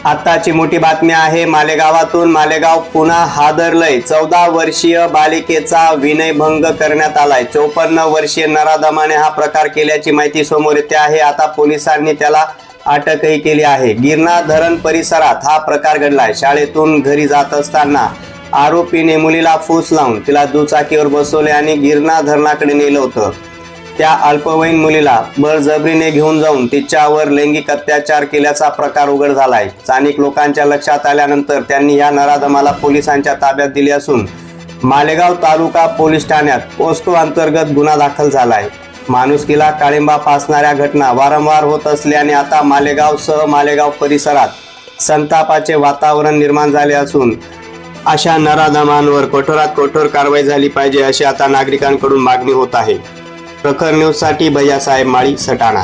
आत्ताची मोठी बातमी आहे मालेगावातून। मालेगाव पुन्हा हादरलंय। 14 वर्षीय बालिकेचा विनयभंग करण्यात आलाय। 54 वर्षीय नराधमाने हा प्रकार केल्याची माहिती समोर येते आहे। आता पोलिसांनी त्याला अटकही केली आहे। गिरणा धरण परिसरात हा प्रकार घडलाय। शाळेतून घरी जात असताना आरोपीने मुलीला फूस लावून तिला दुचाकीवर बसवले आणि गिरणा धरणाकडे नेलं होतं। त्या अल्पवयीन मुलीला बळजबरीने घेऊन जाऊन तिच्यावर लैंगिक अत्याचार केल्याचा प्रकार उघड झालाय। स्थानिक लोकांच्या लक्षात आल्यानंतर त्यांनी या नराधमाला पोलिसांच्या ताब्यात दिले असून मालेगाव तालुका पोलीस ठाण्यात पोस्को अंतर्गत गुन्हा दाखल झालाय। माणुसकीला काळिंबा फासणाऱ्या घटना वारंवार होत असल्याने आता मालेगावसह मालेगाव परिसरात संतापाचे वातावरण निर्माण झाले असून अशा नराधमांवर कठोरात कठोर कारवाई झाली पाहिजे अशी आता नागरिकांकडून मागणी होत आहे। प्रखर न्यूज साठी भैयासाहेब माळी, सटाणा।